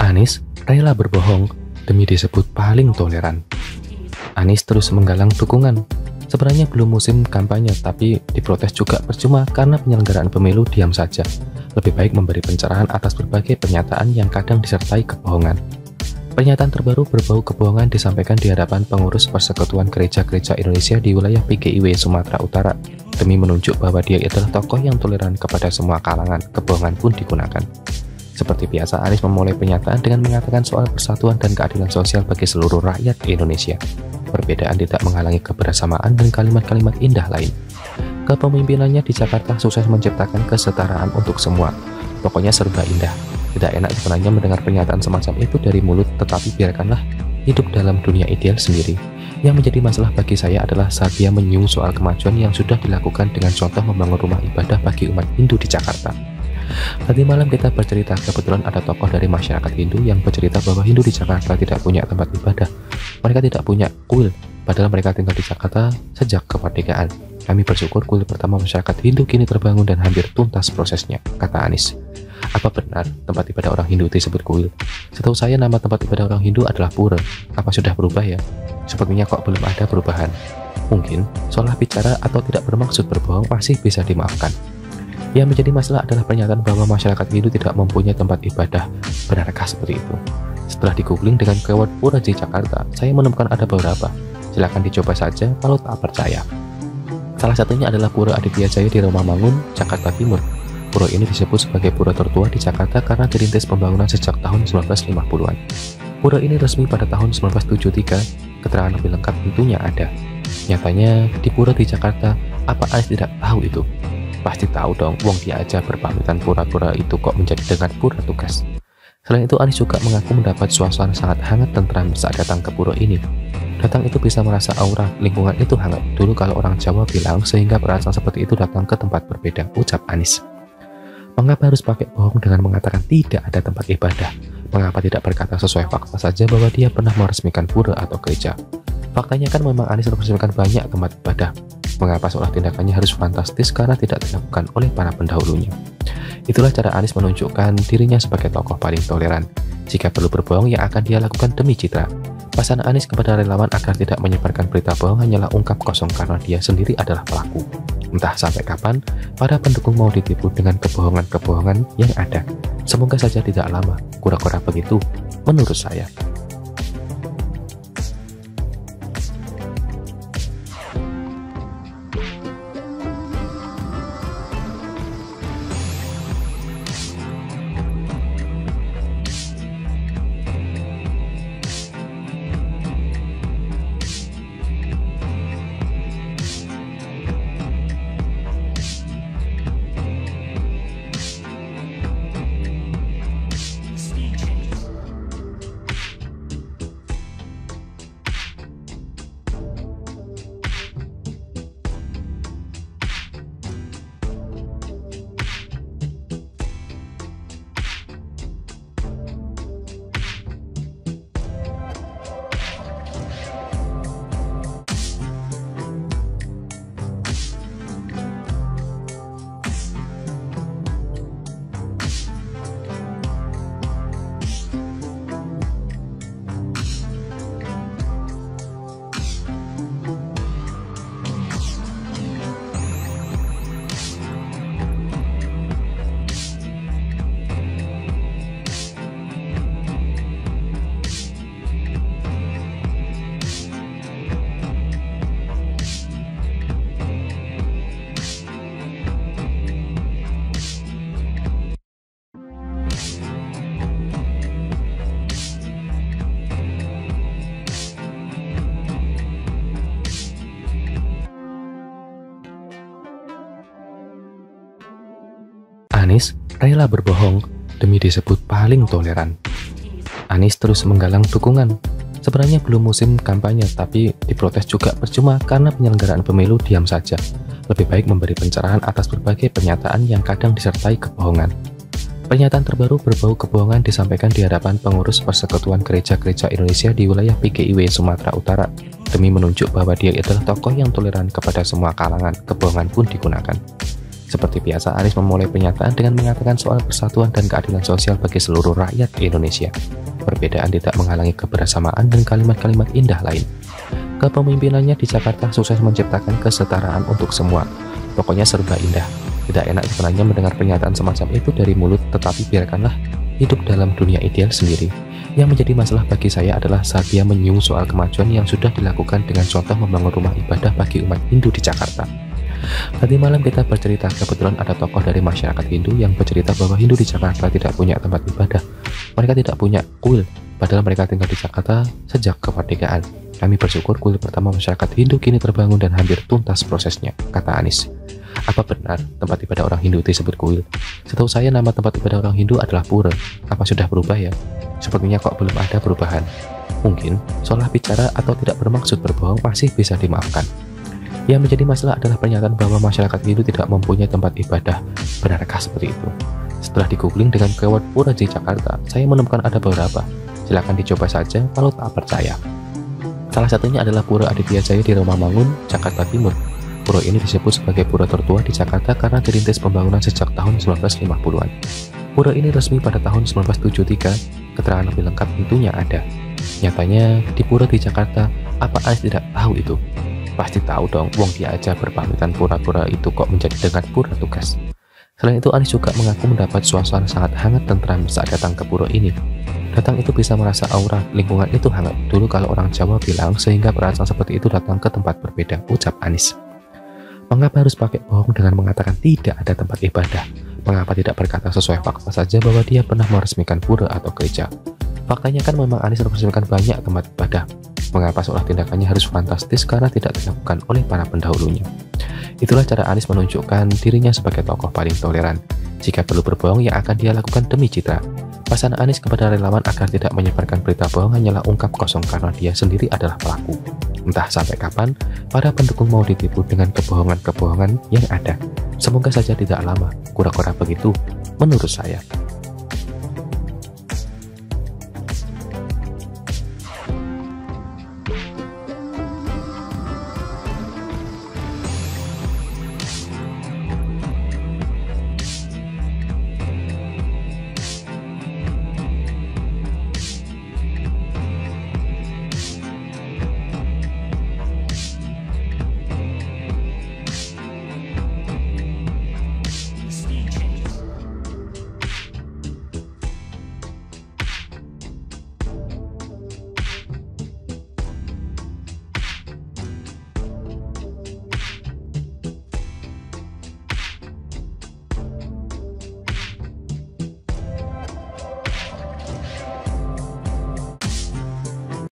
Anies rela berbohong demi disebut paling toleran. Anies terus menggalang dukungan. Sebenarnya belum musim kampanye, tapi diprotes juga percuma karena penyelenggaraan pemilu diam saja. Lebih baik memberi pencerahan atas berbagai pernyataan yang kadang disertai kebohongan. Pernyataan terbaru berbau kebohongan disampaikan di hadapan pengurus Persekutuan Gereja-Gereja Indonesia di wilayah PGIW Sumatera Utara. Demi menunjuk bahwa dia adalah tokoh yang toleran kepada semua kalangan, kebohongan pun digunakan. Seperti biasa, Anies memulai pernyataan dengan mengatakan soal persatuan dan keadilan sosial bagi seluruh rakyat Indonesia. Perbedaan tidak menghalangi kebersamaan dan kalimat-kalimat indah lain. Kepemimpinannya di Jakarta sukses menciptakan kesetaraan untuk semua. Pokoknya serba indah. Tidak enak sebenarnya mendengar pernyataan semacam itu dari mulut, tetapi biarkanlah hidup dalam dunia ideal sendiri. Yang menjadi masalah bagi saya adalah saat dia menyinggung soal kemajuan yang sudah dilakukan dengan contoh membangun rumah ibadah bagi umat Hindu di Jakarta. Tadi malam kita bercerita, kebetulan ada tokoh dari masyarakat Hindu yang bercerita bahwa Hindu di Jakarta tidak punya tempat ibadah. Mereka tidak punya kuil, padahal mereka tinggal di Jakarta sejak kemerdekaan. Kami bersyukur kuil pertama masyarakat Hindu kini terbangun dan hampir tuntas prosesnya, kata Anies. Apa benar tempat ibadah orang Hindu disebut kuil? Setahu saya nama tempat ibadah orang Hindu adalah pura. Apa sudah berubah ya? Sepertinya kok belum ada perubahan. Mungkin salah bicara atau tidak bermaksud berbohong masih bisa dimaafkan. Yang menjadi masalah adalah pernyataan bahwa masyarakat Hindu tidak mempunyai tempat ibadah. Benarkah seperti itu? Setelah di-googling dengan keyword pura di Jakarta, saya menemukan ada beberapa. Silakan dicoba saja kalau tak percaya. Salah satunya adalah Pura Aditya Jaya di Romangun, Jakarta Timur. Pura ini disebut sebagai pura tertua di Jakarta karena dirintis pembangunan sejak tahun 1950-an. Pura ini resmi pada tahun 1973, keterangan lebih lengkap tentunya ada. Nyatanya, di pura di Jakarta, apa Anies tidak tahu itu? Pasti tahu dong, wong dia aja berpamitan pura-pura itu kok menjadi dengan pura tugas. Selain itu, Anies juga mengaku mendapat suasana sangat hangat tentram saat datang ke pura ini. Datang itu bisa merasa aura lingkungan itu hangat. Dulu kalau orang Jawa bilang, sehingga perasaan seperti itu datang ke tempat berbeda, ucap Anies. Mengapa harus pakai bohong dengan mengatakan tidak ada tempat ibadah? Mengapa tidak berkata sesuai fakta saja bahwa dia pernah meresmikan pura atau gereja? Faktanya kan memang Anies meresmikan banyak tempat ibadah. Mengapa seolah tindakannya harus fantastis karena tidak dilakukan oleh para pendahulunya? Itulah cara Anies menunjukkan dirinya sebagai tokoh paling toleran. Jika perlu berbohong, yang akan dia lakukan demi citra. Pesan Anies kepada relawan agar tidak menyebarkan berita bohong hanyalah ungkap kosong karena dia sendiri adalah pelaku. Entah sampai kapan para pendukung mau ditipu dengan kebohongan-kebohongan yang ada. Semoga saja tidak lama, kura-kura begitu, menurut saya. Anies rela berbohong demi disebut paling toleran. Anies terus menggalang dukungan. Sebenarnya belum musim kampanye, tapi diprotes juga percuma karena penyelenggaraan pemilu diam saja. Lebih baik memberi pencerahan atas berbagai pernyataan yang kadang disertai kebohongan. Pernyataan terbaru berbau kebohongan disampaikan di hadapan pengurus Persekutuan Gereja-Gereja Indonesia di wilayah PGIW Sumatera Utara. Demi menunjuk bahwa dia adalah tokoh yang toleran kepada semua kalangan, kebohongan pun digunakan. Seperti biasa, Anies memulai pernyataan dengan mengatakan soal persatuan dan keadilan sosial bagi seluruh rakyat Indonesia. perbedaan tidak menghalangi kebersamaan dan kalimat-kalimat indah lain. Kepemimpinannya di Jakarta sukses menciptakan kesetaraan untuk semua. Pokoknya serba indah. Tidak enak sebenarnya mendengar pernyataan semacam itu dari mulut, tetapi biarkanlah hidup dalam dunia ideal sendiri. Yang menjadi masalah bagi saya adalah saat dia menyinggung soal kemajuan yang sudah dilakukan dengan contoh membangun rumah ibadah bagi umat Hindu di Jakarta. Tadi malam kita bercerita, kebetulan ada tokoh dari masyarakat Hindu yang bercerita bahwa Hindu di Jakarta tidak punya tempat ibadah. Mereka tidak punya kuil, padahal mereka tinggal di Jakarta sejak kemerdekaan. Kami bersyukur kuil pertama masyarakat Hindu kini terbangun dan hampir tuntas prosesnya, kata Anies. Apa benar tempat ibadah orang Hindu disebut kuil? Setahu saya nama tempat ibadah orang Hindu adalah pura. Apa sudah berubah ya? Sepertinya kok belum ada perubahan. Mungkin salah bicara atau tidak bermaksud berbohong masih bisa dimaafkan. Yang menjadi masalah adalah pernyataan bahwa masyarakat Hindu tidak mempunyai tempat ibadah. Benarkah seperti itu? Setelah di-googling dengan keyword pura di Jakarta, saya menemukan ada beberapa. Silakan dicoba saja kalau tak percaya. Salah satunya adalah Pura Aditya Jaya di Romangun, Jakarta Timur. Pura ini disebut sebagai pura tertua di Jakarta karena dirintis pembangunan sejak tahun 1950-an. Pura ini resmi pada tahun 1973, keterangan lebih lengkap tentunya ada. Nyatanya, di pura di Jakarta, apa Anies tidak tahu itu? Pasti tahu dong, wong dia aja berpamitan pura-pura itu kok menjadi dengan pura tugas. Selain itu, Anies juga mengaku mendapat suasana sangat hangat tentram saat datang ke pura ini. Datang itu bisa merasa aura lingkungan itu hangat. Dulu kalau orang Jawa bilang, sehingga perasaan seperti itu datang ke tempat berbeda, ucap Anies. Mengapa harus pakai bohong dengan mengatakan tidak ada tempat ibadah? Mengapa tidak berkata sesuai fakta saja bahwa dia pernah meresmikan pura atau gereja? Faktanya kan memang Anies meresmikan banyak tempat ibadah. Mengapa seolah tindakannya harus fantastis karena tidak dilakukan oleh para pendahulunya? Itulah cara Anies menunjukkan dirinya sebagai tokoh paling toleran. Jika perlu berbohong, yang akan dia lakukan demi citra. Pesan Anies kepada relawan agar tidak menyebarkan berita bohong hanyalah ungkap kosong karena dia sendiri adalah pelaku. Entah sampai kapan para pendukung mau ditipu dengan kebohongan-kebohongan yang ada. Semoga saja tidak lama, kura-kura begitu menurut saya.